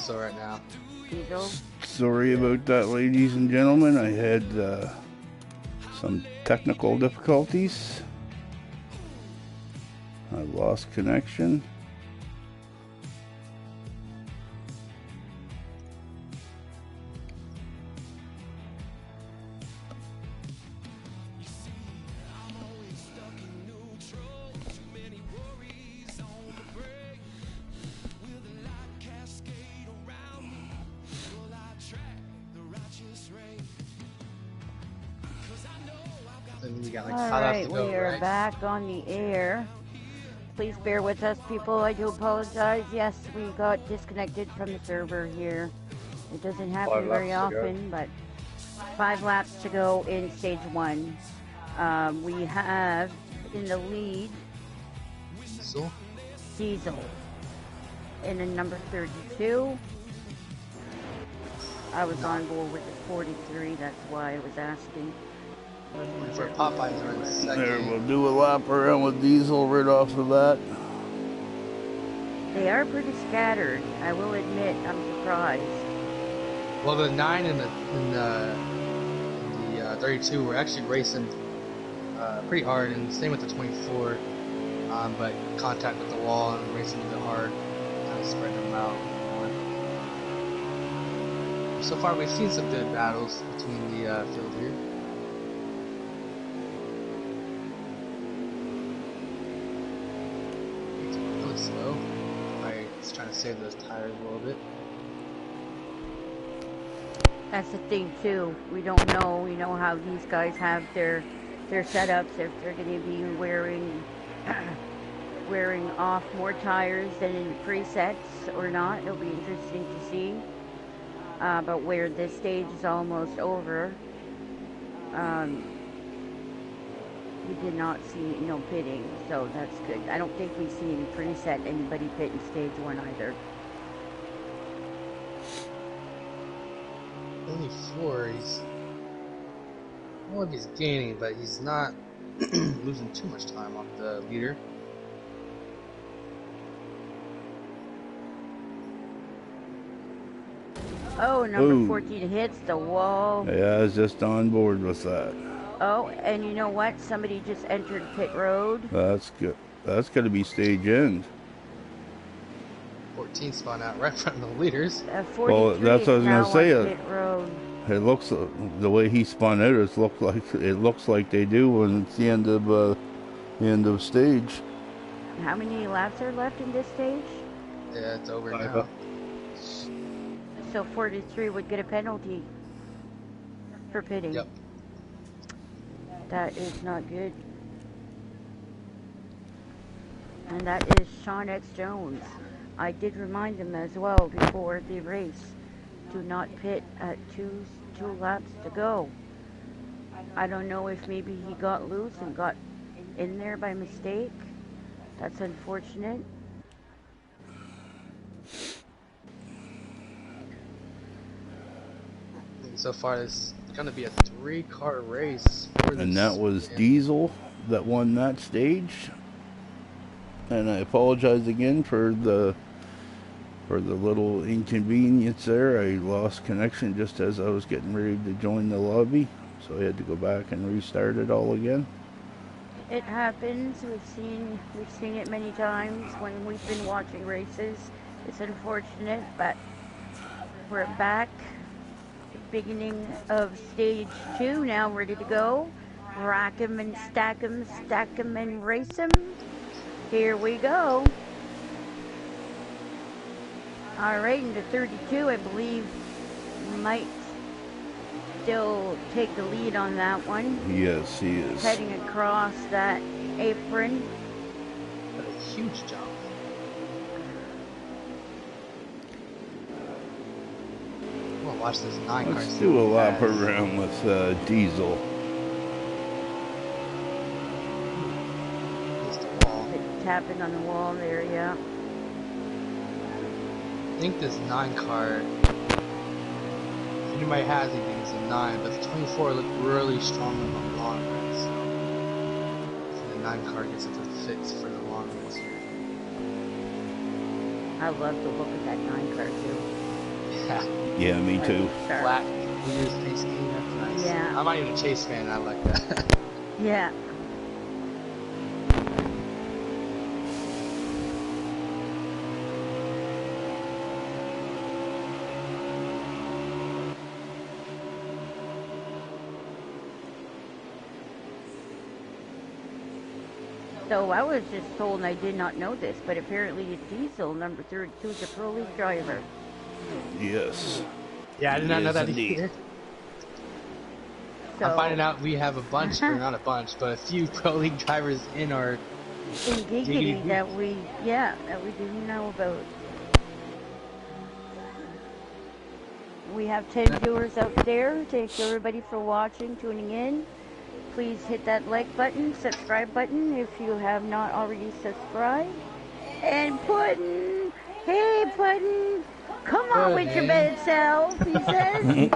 Diesel right now. Diesel. Sorry about that, ladies and gentlemen. I had some technical difficulties. I lost connection. We got like All 5 laps right, to go, we are right? back on the air. Please bear with us, people. I do apologize. Yes, we got disconnected from the server here. It doesn't happen very often, but 5 laps to go in stage 1. We have in the lead Diesel in the number 32. I was on board with the 43, that's why I was asking. For Popeyes are in second. There, we'll do a lap around with Diesel right off the bat. They are pretty scattered, I will admit. I'm surprised. Well, the 9 and the 32 were actually racing pretty hard, and same with the 24. But contact with the wall and racing a bit hard, kind of spread them out more. So far, we've seen some good battles between the field here. It's really slow. It's trying to save those tires a little bit. That's the thing too. We don't know. We know how these guys have their setups. If they're going to be wearing off more tires than in the presets or not, it'll be interesting to see. But where this stage is almost over, we did not see no pitting, so that's good. I don't think we see any preset anybody pit in stage 1 either. Only 4. I don't know if he's gaining, but he's not losing too much time off the leader. Oh, number 14 hits the wall. Yeah, I was just on board with that. Oh, and you know what? Somebody just entered pit road. That's good. That's going to be stage end. 14 spun out right from the leaders. Well, that's what I was going to say. Pit road. It looks the way he spun out. It looks like they do when it's the end of stage. How many laps are left in this stage? Yeah, it's over now. So 43 would get a penalty for pitting. Yep. That is not good. And that is Sean X. Jones. I did remind them as well before the race, do not pit at two laps to go. I don't know if maybe he got loose and got in there by mistake. That's unfortunate. So far, this is going to be a 3-car race. And that was Diesel that won that stage. And I apologize again for the little inconvenience there. I lost connection just as I was getting ready to join the lobby, so I had to go back and restart it all again. It happens. We've seen it many times when we've been watching races. It's unfortunate, but we're back. Beginning of stage 2 now, ready to go. Rack 'em and stack 'em, stack 'em and race 'em. Here we go. All right, into 32, I believe, might still take the lead on that one. Yes, he is. Heading across that apron. What a huge jump. We'll watch this 9 car. Let's do a lap around with Diesel. Tapping on the wall there, yeah. I think this 9 car, if anybody has anything, it's a 9, but the 24 looked really strong in the long runs. So the 9 car gets into the fix for the long runs here. I love the look of that 9 car too. Yeah, me Like, too. sharp. Flat leaders pace scheme. That's nice. Yeah. I'm not even a Chase fan. I like that. Yeah. So I was just told, and I did not know this, but apparently Diesel, number 32, is a pro league driver. Yes. Yeah, I did not know Yes, that indeed. either. So I'm finding out we have a bunch, or not a bunch, but a few pro league drivers in our in Giggity Giggity Goo. that we didn't know about. We have 10 viewers out there. Thank you everybody for watching, tuning in. Please hit that like button, subscribe button if you have not already subscribed. And Puddin', hey Puddin', come on with your bad self, he says.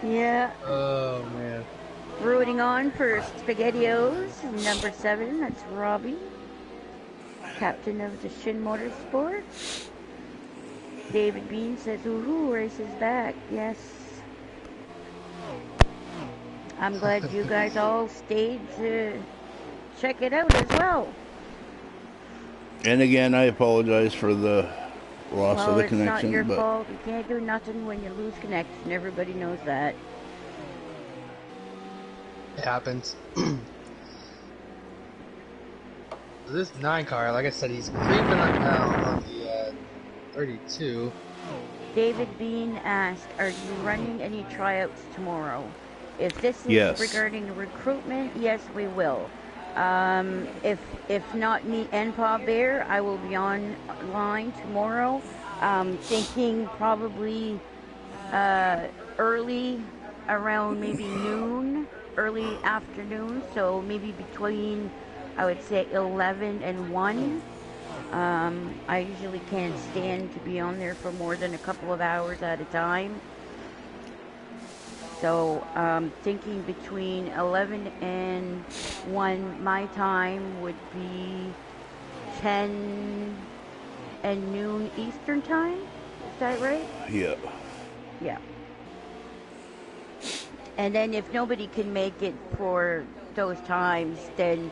Yeah. Oh man. Rooting on for SpaghettiOs, number 7, that's Robbie, captain of the Shin Motorsports. David Bean says, woohoo, race is back. Yes. I'm glad you guys all stayed to check it out as well. And again, I apologize for the loss of the It's not connection, your but fault. You can't do nothing when you lose connection. Everybody knows that. It happens. This 9 car, like I said, he's creeping up now on the 32. David Bean asked, are you running any tryouts tomorrow? If this is Yes. regarding recruitment, yes, we will. If not me and Pa Bear, I will be online tomorrow. Thinking probably early, around maybe noon, early afternoon. So maybe between, I would say 11 and 1. I usually can't stand to be on there for more than a couple of hours at a time. So thinking between 11 and 1 my time would be 10 and noon Eastern time. Is that right? yeah. Yeah. And then if nobody can make it for those times, then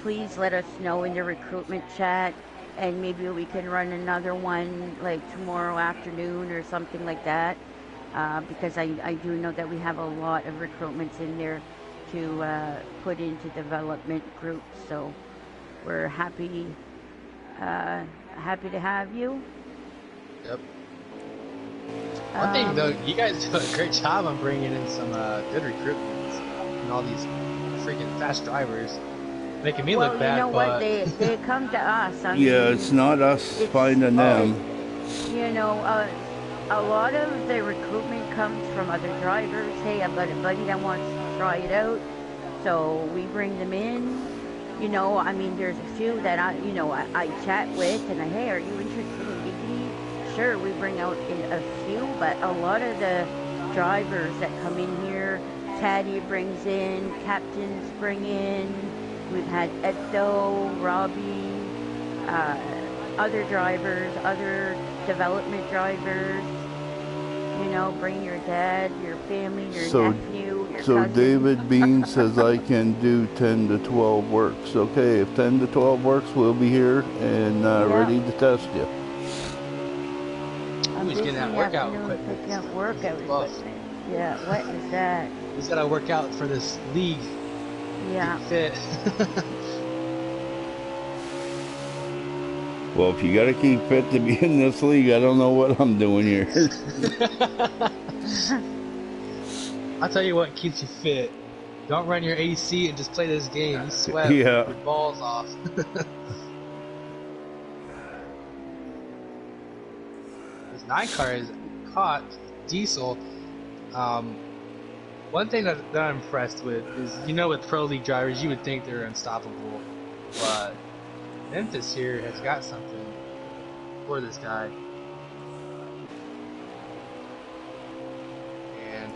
please let us know in the recruitment chat, and maybe we can run another one like tomorrow afternoon or something like that. Because I do know that we have a lot of recruitments in there to put into development groups. So we're happy to have you. Yep. One thing though, you guys do a great job on bringing in some good recruitments and all these freaking fast drivers, making me look bad. You know but what? They come to us. I Yeah, mean, it's not us finding them. You know, a lot of the recruitment comes from other drivers. Hey, I've got a buddy that wants to try it out, so we bring them in. You know, I mean, there's a few that I chat with, and hey, are you interested in Giggity? Sure, we bring out a few, but a lot of the drivers that come in here, Taddy brings in, captains bring in. We've had Edo, Robbie, other drivers, other development drivers. You know, bring your dad, your family, your nephew, your So cousin. David Bean says I can do 10 to 12 works. Okay, if 10 to 12 works, we'll be here and ready to test you. he's getting that workout equipment. Picking up workout equipment. Yeah, what is that? He's got to work out for this league. Yeah. Get fit. Well, if you got to keep fit to be in this league, I don't know what I'm doing here. I'll tell you what keeps you fit. Don't run your AC and just play this game. You sweat Yeah. your balls off. This 9 car is caught Diesel. One thing that I'm impressed with is, with pro league drivers, you would think they're unstoppable, but Memphis here has got something for this guy. And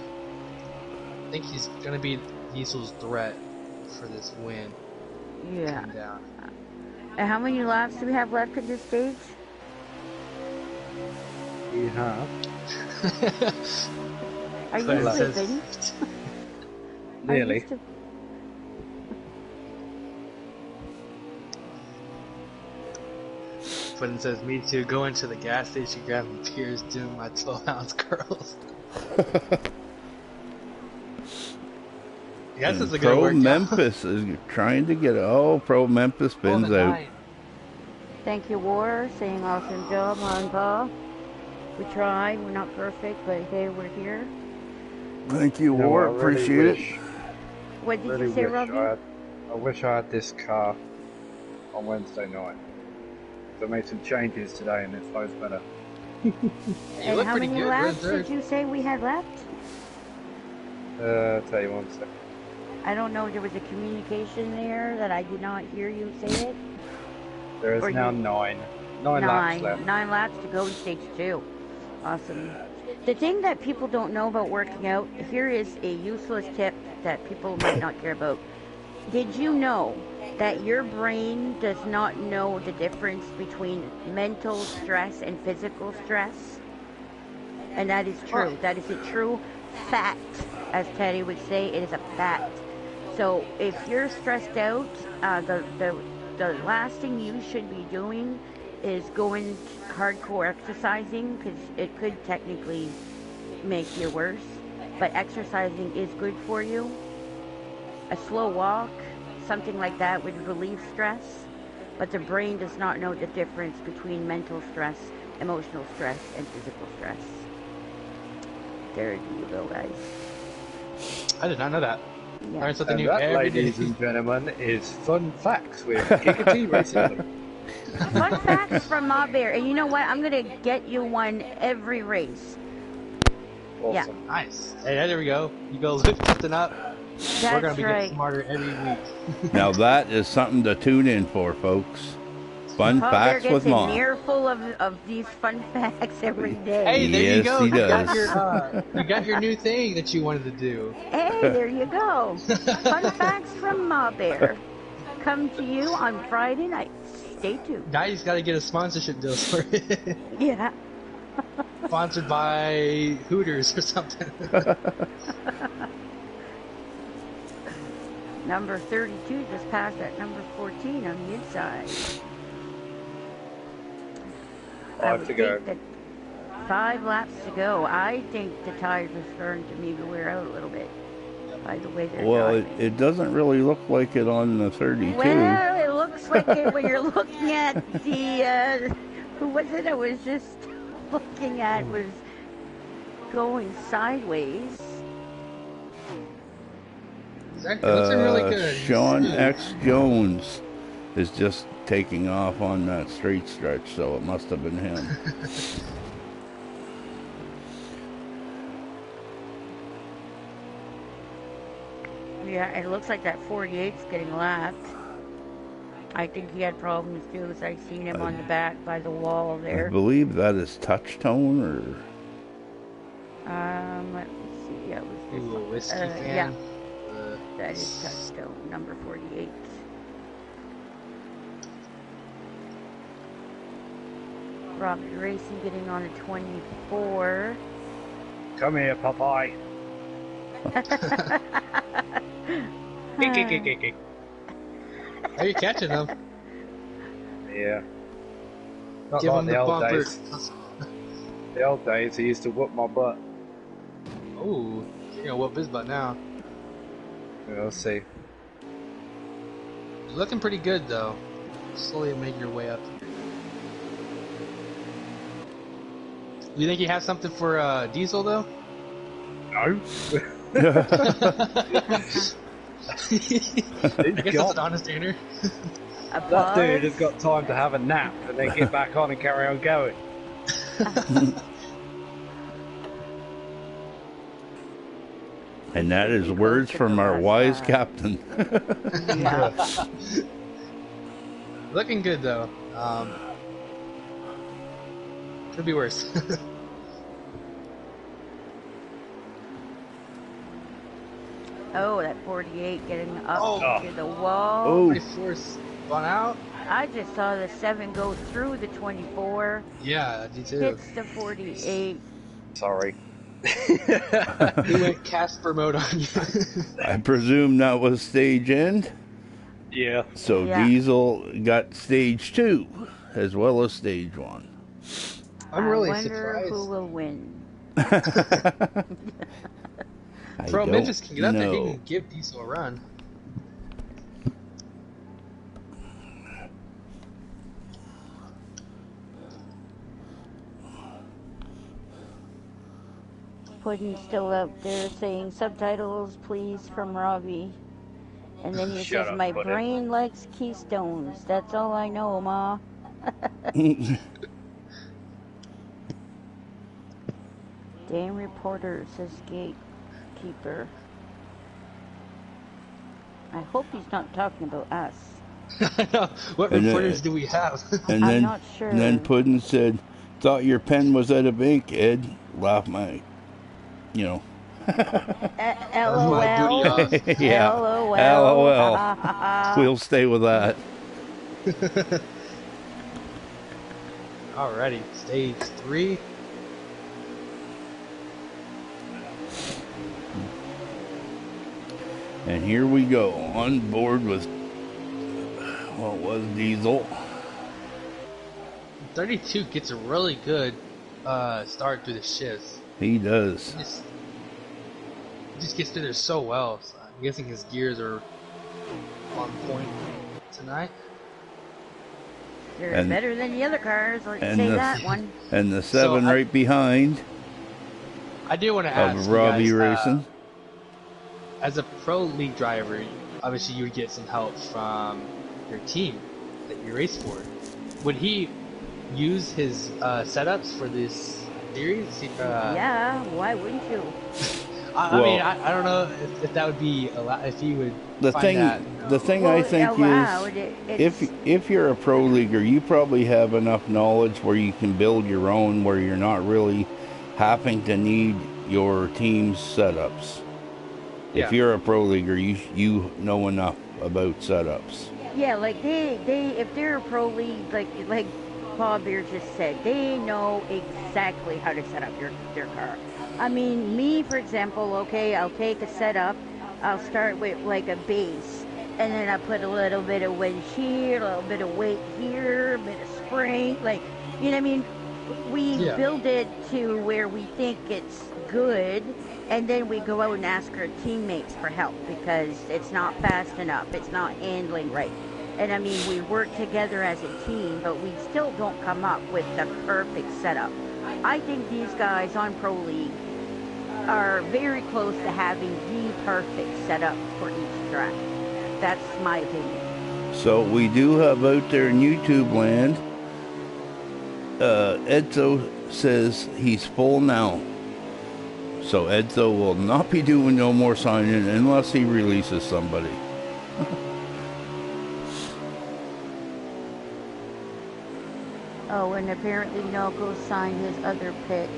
I think he's going to be Diesel's threat for this win. Yeah. Down. And how many laps do we have left at this stage? You have. Are you Clinton says, sleeping? Nearly. Clinton says, me too. Go into the gas station, grabbing beers, doing my 12-ounce curls. Yes, And it's a good Pro workout. Memphis is trying to get Pro Memphis spins the out. 9. Thank you, War, saying awesome job on Paul. We try. We're not perfect, but hey, we're here. Thank you, You know War. what, I really Appreciate wish, it. What did really you say, wish Robbie? I wish I had this car on Wednesday night. So I made some changes today and it flows better. You And look how pretty many good. laps You're in did third. you say we had left? I'll tell you one second. I don't know. There was a communication there that I did not hear you say it. There is Or now you- 9 laps left. 9 laps to go in stage 2. Awesome. The thing that people don't know about working out, here is a useless tip that people might not care about. Did you know that your brain does not know the difference between mental stress and physical stress? And that is true. That is a true fact, as Teddy would say. It is a fact. So if you're stressed out, the last thing you should be doing is going hardcore exercising, because it could technically make you worse. But exercising is good for you. A slow walk, something like that, would relieve stress. But the brain does not know the difference between mental stress, emotional stress, and physical stress. There you go, guys. I did not know that. Yeah. Learn something And new that, every day. ladies and gentlemen, is Fun Facts with Giggity Racism. Fun facts from Ma Bear. And you know what? I'm going to get you one every race. Awesome. Nice. Hey, there we go. You go lifting up. We're going to That's be right. getting smarter every week. Now that is something to tune in for, folks. Fun Ma Bear facts gets with an Ma. earful of these fun facts every day. Hey, there you Yes, go. he You got does. you got your new thing that you wanted to do. Hey, there you go. Fun facts from Ma Bear. Come to you on Friday nights. Stay tuned. Now he's got to get a sponsorship deal for it. Yeah. Sponsored by Hooters or something. Number 32 just passed at number 14 on the inside. 5 to go. 5 laps to go. I think the tires are starting to maybe wear out a little bit by the way they're Well, driving. it doesn't really look like it on the 32. Well, it looks like it when you're looking at the, who was it I was just looking at was going sideways. It looks really good. Sean X. Jones is just taking off on that straight stretch, so it must have been him. Yeah, it looks like that 48's getting lapped. I think he had problems too, as I seen him on the back by the wall I there. believe that is touch tone, or Let me see. Yeah, it was this Ooh, one. whiskey fan. Yeah, that is touchstone number 48. Robbie Racing getting on a 24. Come here, Popeye. How are you catching them? Yeah. Not Give like them the the old bumper. days. The old days, he used to whoop my butt. Ooh, you're gonna whoop his butt now. We'll see. You're looking pretty good though. Slowly make your way up. You think you have something for Diesel though? No. I guess that's an honest answer. That dude has got time to have a nap and then get back on and carry on going. and that is words from our wise captain. Yeah. Looking good though. Could be worse. Oh, that 48 getting up Oh. to the wall. Oh, Pretty force spun out. I just saw the 7 go through the 24, Yeah, I do too. hits the 48. Sorry. He went Casper mode on you. I presume that was stage end. Yeah. So Yeah. Diesel got stage 2 as well as stage 1. I'm really I wonder surprised. who will win. Pro don't Memphis can get up there. He know. can give Diesel a run. Puddin's still out there saying subtitles, please, from Robbie. And then he Shut says, up, my Puddin'. brain likes Keystones. That's all I know, Ma. Damn reporter, says gatekeeper. I hope he's not talking about us. I know. What And reporters do we have? And I'm then, not sure. And then Puddin said, "Thought your pen was out of ink, Ed." Laugh my, you know. LOL. my booty off. Yeah. LOL. LOL. We'll stay with that. Alrighty, stage 3. And here we go on board with what was Diesel. 32 gets a really good start through the shifts. He does. He just gets through there so well. So I'm guessing his gears are on point tonight. They're better than the other cars, let's say that one. And the 7 So right behind I do want to ask of you Robbie guys, Racing. as a pro league driver, obviously you would get some help from your team that you race for. Would he use his setups for this series? Yeah, why wouldn't you? I mean, I don't know if that would be allowed, if he would The find thing, that. the thing Well, I think allowed, is, if you're a pro leaguer, you probably have enough knowledge where you can build your own, where you're not really having to need your team's setups. Yeah. If you're a pro leaguer, you know enough about setups. Yeah, like they if they're a pro league, like Bob here just said, they know exactly how to set up their car. I mean, me, for example, okay, I'll take a setup, I'll start with like a base, and then I put a little bit of wedge here, a little bit of weight here, a bit of spring, like, you know what I mean? We build it to where we think it's good, and then we go out and ask our teammates for help because it's not fast enough, it's not handling right. And I mean, we work together as a team, but we still don't come up with the perfect setup. I think these guys on Pro League are very close to having the perfect setup for each track. That's my opinion. So we do have out there in YouTube land, Edzo says he's full now. So Edzo will not be doing no more signing unless he releases somebody. Oh, and apparently Noko signed his other pick.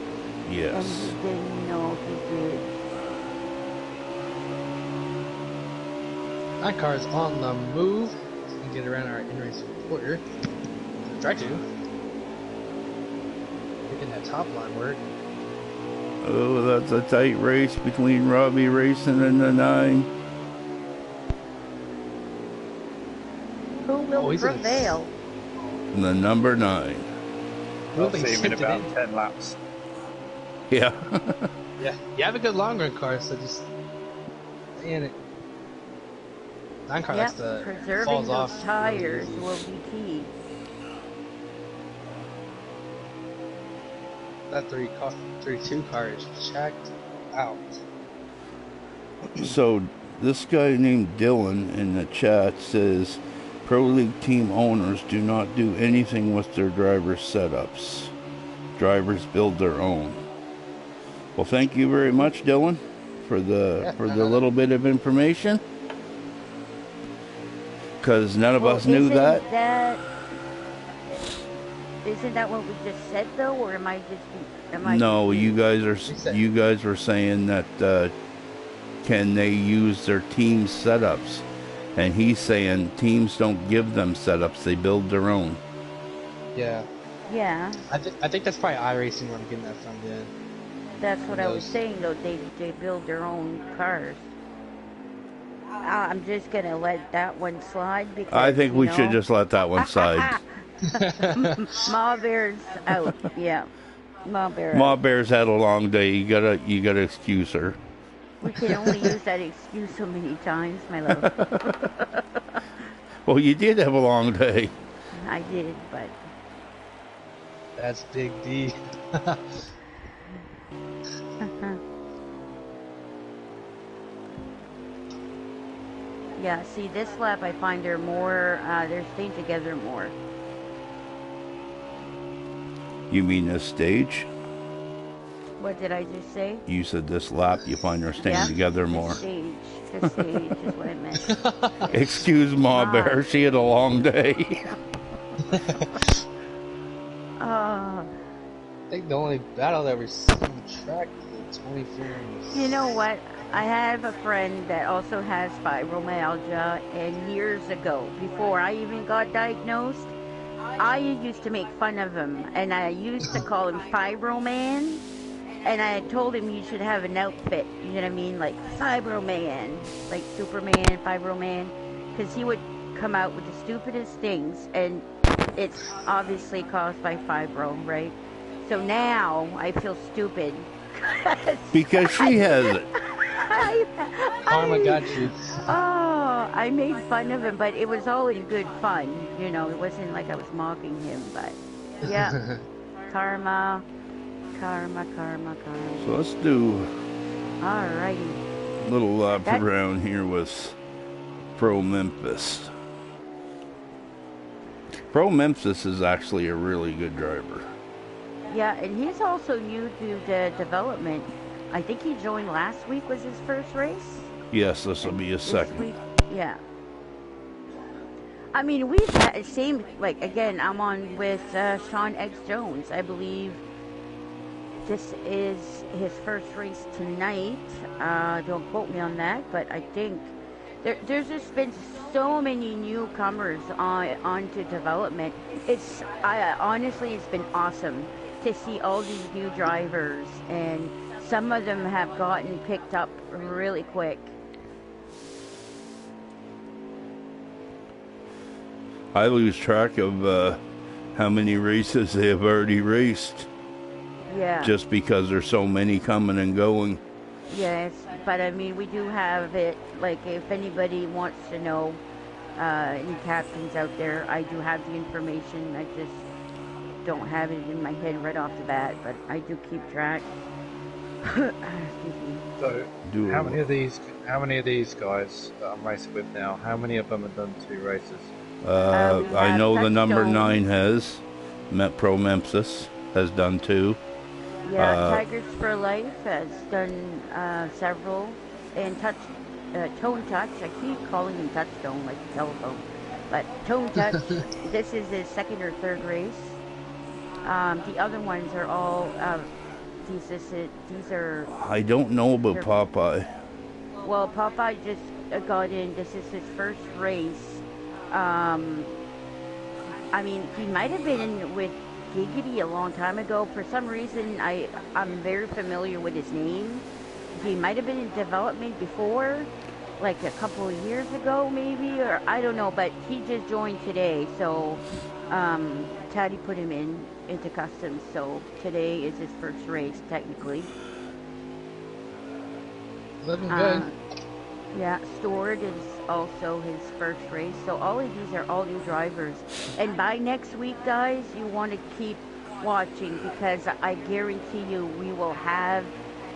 Yes. And he didn't know he did. That car is on the move. So we can get around our in-race reporter. Try to. Making that top line work. Oh, that's a tight race between Robbie Racing and the 9. Who will prevail? The number 9. I'll see him in about 10 laps. Yeah. Yeah, you have a good long run car, so just stay in it. 9 car likes to preserving falls those off. tires will be key. That 32 car is checked out. So this guy named Dylan in the chat says Pro League team owners do not do anything with their drivers' setups. Drivers build their own. Well, thank you very much, Dylan, for the little bit of information. Because none of us knew that. Isn't that what we just said though, or am I just? No, you guys were saying that can they use their team setups? And he's saying teams don't give them setups; they build their own. Yeah. Yeah, I think that's probably iRacing where I'm getting that from. Yeah. that's what I was Those. saying though. They build their own cars. I'm just gonna let that one slide I because think we should just let that one slide. Ma Bear's out. Yeah, Ma Bear Ma out. Bear's had a long day. You gotta excuse her. We can only use that excuse so many times, my love. Well, you did have a long day. I did, but That's Big D. yeah. See, this lap I find they're more. They're staying together more. You mean this stage? What did I just say? You said this lap you find her staying Yeah, together the more. stage. The stage is what I meant. Excuse Ma Bear, she had a long day. Uh, I think the only battle that we're seeing on the track is the 24. you know what? I have a friend that also has fibromyalgia, and years ago, before I even got diagnosed, I used to make fun of him, and I used to call him Fibroman. And I had told him you should have an outfit, you know what I mean? Like Fibroman, like Superman, Fibroman. Because he would come out with the stupidest things, and it's obviously caused by fibro, right? So now I feel stupid. Because she has it. Karma got you. Oh, I made fun of him, but it was all in good fun. You know, it wasn't like I was mocking him, but yeah. Karma. So let's do Alrighty. a little lap around here with Pro Memphis. Pro Memphis is actually a really good driver. Yeah, and he's also new to the development. I think he joined last week was his first race. Yes, this will be his This second. week, yeah. I mean, we've had same, like, again, I'm on with Sean X Jones. I believe this is his first race tonight. Don't quote me on that, but I think there's just been so many newcomers onto development. Honestly, it's been awesome to see all these new drivers, and some of them have gotten picked up really quick. I lose track of how many races they have already raced. Yeah. Just because there's so many coming and going. Yes, but I mean, we do have it, like, if anybody wants to know, any captains out there, I do have the information. I just don't have it in my head right off the bat, but I do keep track. Excuse me. So, how many of these guys that I'm racing with now, how many of them have done 2 races? I know the number Touchstone. 9 has. Pro Memphis has done 2. Yeah, Tigers for Life has done several, and Tone Touch. I keep calling him Touchstone like the telephone, but Tone Touch. This is his second or third race. The other ones are all these are. I don't know about Popeye. Well, Popeye just got in. This is his first race. I mean, he might have been in with Giggity a long time ago. For some reason, I'm very familiar with his name. He might have been in development before, like a couple of years ago, maybe, or I don't know. But he just joined today, so Taddy put him into customs. So today is his first race, technically. Looking good. Yeah, Stored is also his first race. So all of these are all new drivers. And by next week, guys, you want to keep watching, because I guarantee you we will have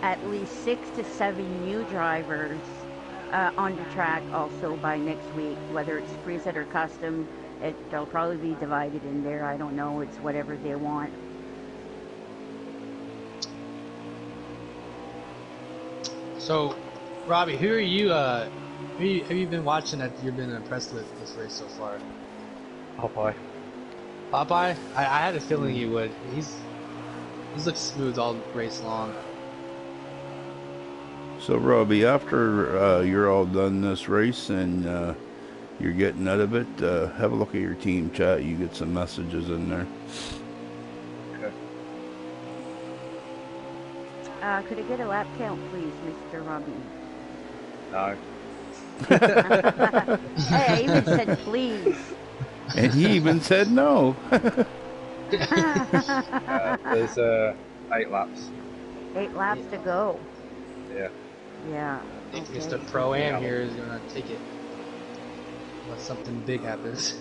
at least 6 to 7 new drivers on the track also by next week. Whether it's preset or custom, they'll probably be divided in there. I don't know. It's whatever they want. So, Robbie, who are you? Have you been watching that you've been impressed with this race so far? Popeye. Popeye? I had a feeling you would. He's looked smooth all race long. So, Robbie, after you're all done this race and you're getting out of it, have a look at your team chat. You get some messages in there. Okay. Could I get a lap count, please, Mr. Robbie? No. Hey, I even said please. And he even said no. There's 8 laps. 8 laps to go. Yeah. Yeah. I think Okay. Mr. Pro-Am here is going to take it. Unless something big happens.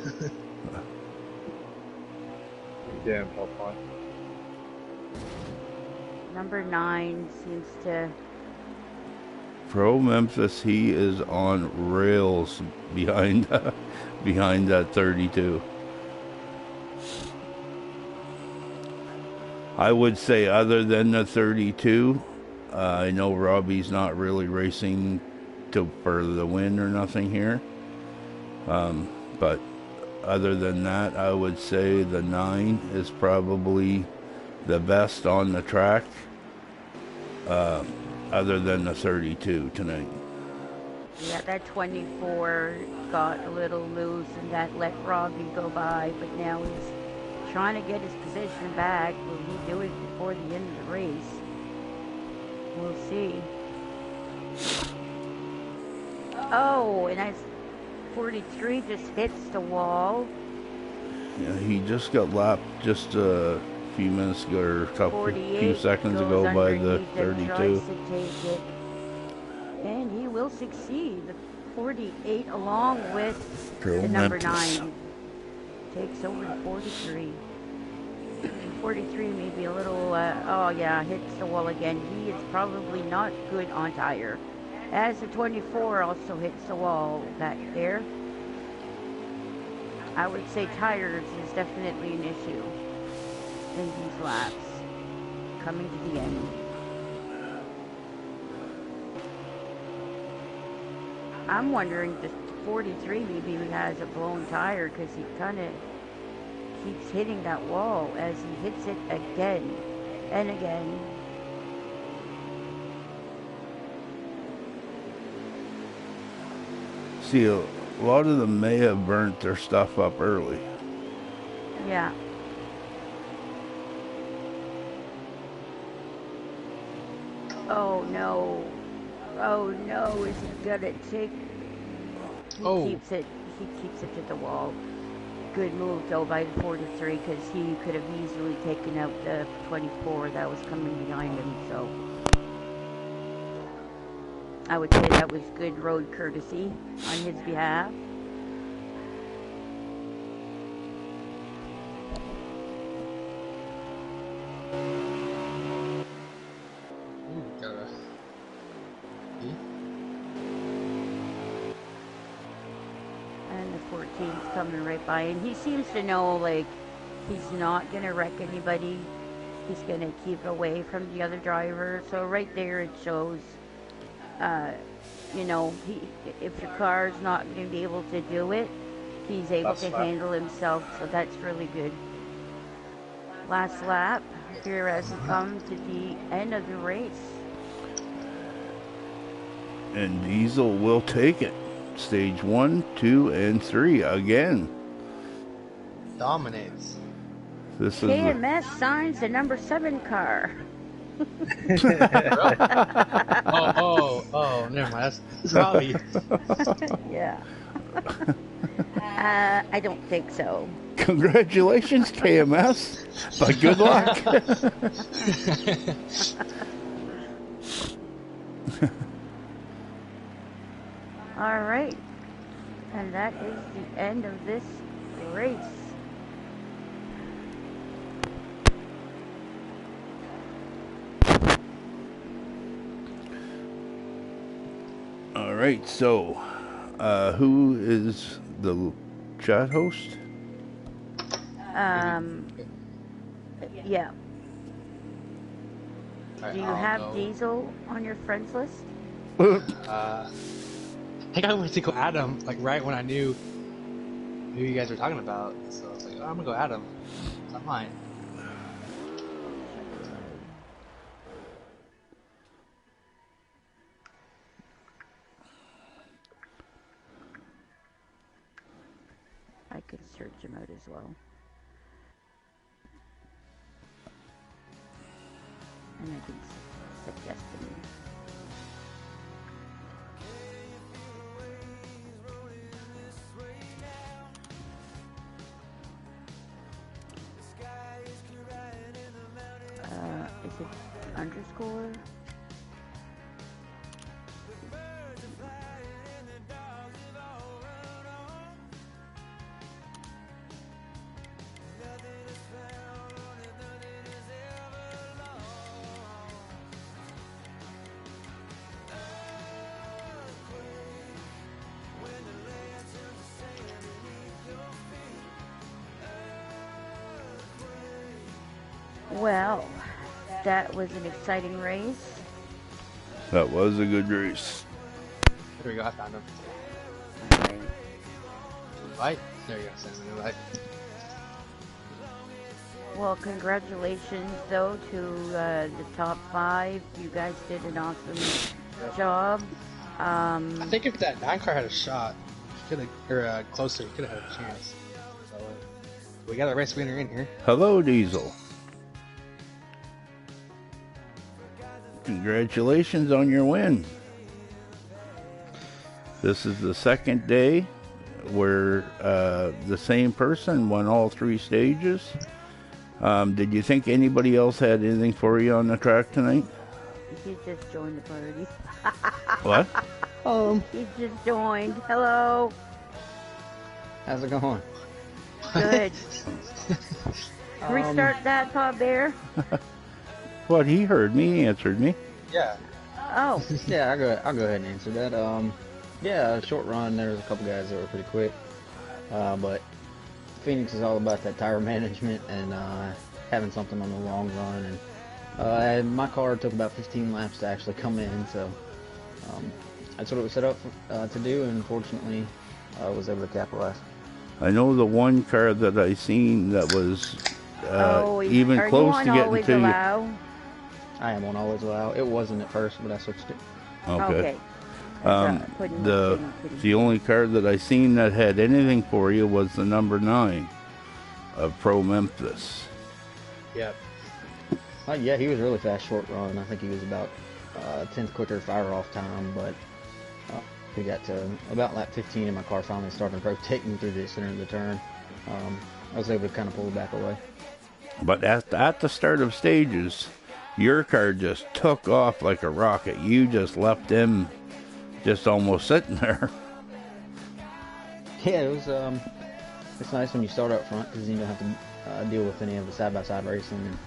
Yeah, Popeye. Number 9 seems to. Pro Memphis, he is on rails behind behind that 32. I would say other than the 32, I know Robbie's not really racing for the win or nothing here. But other than that, I would say the 9 is probably the best on the track, other than the 32 tonight. Yeah, that 24 got a little loose and that let Robbie go by, but now he's trying to get his position back. Will he do it before the end of the race? We'll see. Oh, and as 43 just hits the wall. Yeah, he just got lapped just a few minutes ago, or a few seconds ago by the 32. Tries to take it, and he will succeed. The 48, along with the number 9, takes over the 43. 43 may be a little, oh yeah, hits the wall again. He is probably not good on tire. As the 24 also hits the wall back there. I would say tires is definitely an issue in these laps. Coming to the end. I'm wondering if 43 maybe has a blown tire because he kind of keeps hitting that wall as he hits it again and again. See, a lot of them may have burnt their stuff up early. Yeah. Oh no. Oh no, is he gonna take? He keeps it to the wall. Good move though by the 43 because he could have easily taken out the 24 that was coming behind him, so I would say that was good road courtesy on his behalf. And the 14's coming right by, and he seems to know, like, he's not gonna wreck anybody. He's gonna keep away from the other driver. So right there it shows, you know, if your car's not gonna be able to do it, he's able to handle himself. So that's really good. Last lap here as we come to the end of the race. And Diesel will take it. Stage 1, 2, and 3 again. Dominates. This is KMS signs the number 7 car. oh, never mind. That's Robbie. Yeah. I don't think so. Congratulations, KMS. But good luck. All right. And that is the end of this race. All right, so who is the chat host? Yeah. Right, Do you have Diesel on your friends list? I think I went to go Adam, like right when I knew who you guys were talking about. So I was like, oh, I'm gonna go Adam. It's not mine. I could search him out as well. And I can suggest him. Is it underscore? Well, that was an exciting race. That was a good race. There we go, I found him. Alright. Invite? There you go, send an invite. Well, congratulations, though, to the top 5. You guys did an awesome job. I think if that 9 car had a shot, or closer, he could have had a chance. So, we got a race winner in here. Hello, Diesel. Congratulations on your win. This is the second day where the same person won all 3 stages. Did you think anybody else had anything for you on the track tonight? He just joined the party. What? He just joined. Hello. How's it going? Good. Restart that, Bob Bear. What? He heard me. He answered me. Yeah. Oh. Yeah, I'll go ahead and answer that. Yeah, short run. There was a couple guys that were pretty quick, but Phoenix is all about that tire management and having something on the long run. And my car took about 15 laps to actually come in, so that's what it was set up for, to do. And unfortunately, I was able to capitalize. I know the one car that I seen that was even close to getting to you. I am on always allow. It wasn't at first, but I switched it. Okay. The only car that I seen that had anything for you was the number 9 of Pro Memphis. Yep. Yeah, he was really fast short run. I think he was about 10th quicker fire off time, but we got to about lap 15 and my car finally started rotating through the center of the turn. I was able to kind of pull back away. But at the start of stages, your car just took off like a rocket. You just left them just almost sitting there. Yeah, it was. It's nice when you start up front because you don't have to deal with any of the side-by-side racing.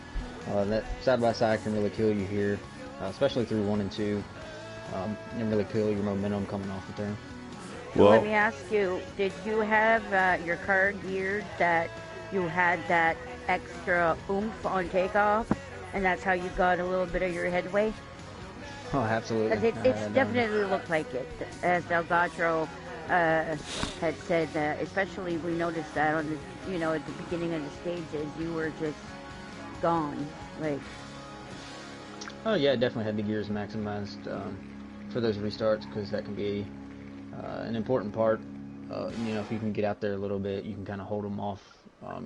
And that side-by-side can really kill you here, especially through 1 and 2. And really kill your momentum coming off the turn. Well, let me ask you: did you have your car geared that you had that extra oomph on takeoff, and that's how you got a little bit of your headway? Oh, absolutely. It definitely looked like it, as Delgatro had said. Especially, we noticed that on the, at the beginning of the stages, you were just gone. Like, oh yeah, definitely had the gears maximized for those restarts because that can be an important part. If you can get out there a little bit, you can kind of hold them off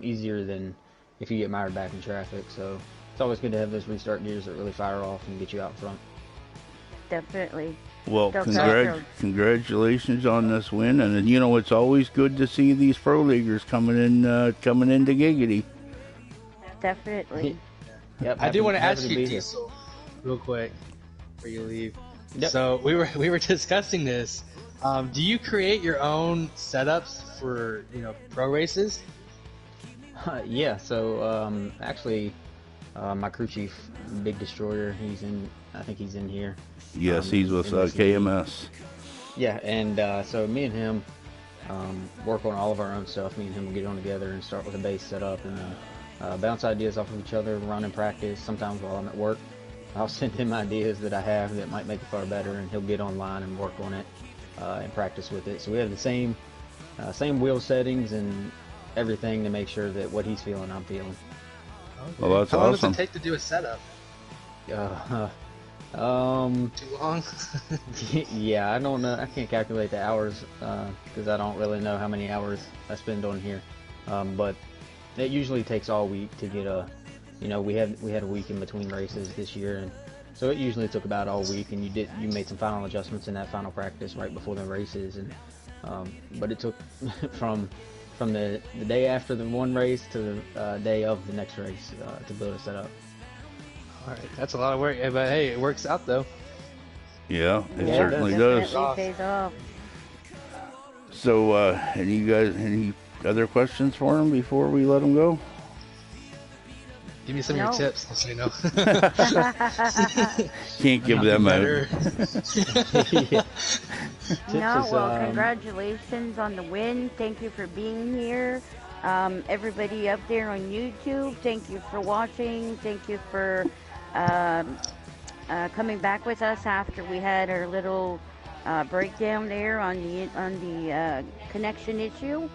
easier than if you get mired back in traffic. So it's always good to have those restart gears that really fire off and get you out front. Definitely. Well, congratulations on this win, and it's always good to see these pro leaguers coming into Giggity. Definitely. Yep, I do want to ask you, here. Diesel, real quick before you leave. Yep. So we were discussing this. Do you create your own setups for pro races? Yeah. So actually, my crew chief, Big Destroyer, I think he's in here. Yes, he's with KMS. Yeah, and so me and him work on all of our own stuff. Me and him will get on together and start with a base setup, and then bounce ideas off of each other, run and practice. Sometimes while I'm at work, I'll send him ideas that I have that might make the car better, and he'll get online and work on it and practice with it. So we have the same wheel settings and everything to make sure that what he's feeling, I'm feeling. Well, that's How long awesome. does it take to do a setup? Too long? Yeah, I don't know. I can't calculate the hours because I don't really know how many hours I spend on here. But it usually takes all week to get a, we had a week in between races this year, and so it usually took about all week. And you made some final adjustments in that final practice right before the races, and but it took from the day after the one race to the day of the next race to build a setup. All right, that's a lot of work, but hey, it works out though. Yeah, it Yeah, certainly it does. Definitely pays off. So, any other questions for him before we let him go? Give me some of No. your tips, just so you know. Can't give How to them be out. better. Yeah. No, is, well, congratulations on the win. Thank you for being here. Everybody up there on YouTube, thank you for watching. Thank you for coming back with us after we had our little breakdown there on the connection issue.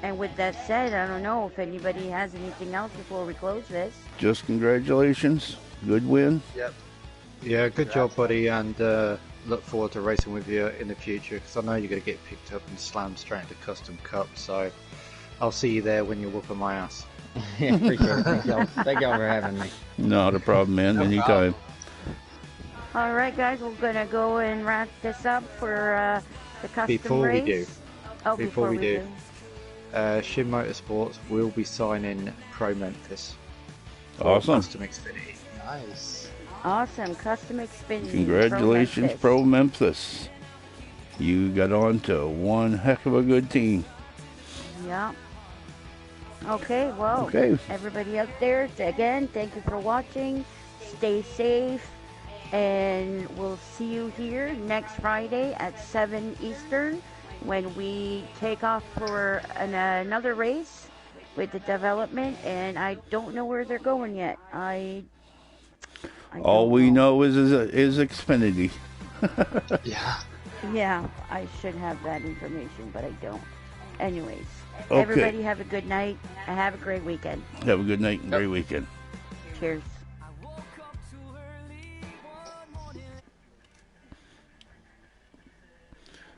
And with that said, I don't know if anybody has anything else before we close this. Just congratulations. Good win. Yep. Yeah, good job, buddy, and look forward to racing with you in the future, because I know you're going to get picked up and slammed straight into Custom Cup, so I'll see you there when you're whooping my ass. Yeah, appreciate it. Thank y'all for having me. Not a problem, man. No Anytime. All right, guys, we're gonna go and wrap this up for the custom Before we race. do, Oh, before we do. Shin Motorsports will be signing Pro Memphis. for Awesome. Custom Xfinity. Nice. Awesome, custom Xfinity. Congratulations, Pro Pro Memphis. You got on to one heck of a good team. Yeah. Okay, well, Okay. everybody up there, again, thank you for watching. Stay safe, and we'll see you here next Friday at 7 Eastern when we take off for another race with the development, and I don't know where they're going yet. I All don't we know is Xfinity. Yeah. Yeah, I should have that information, but I don't. Anyways, Okay. everybody have a good night and have a great weekend. Have a good night and great weekend. Cheers.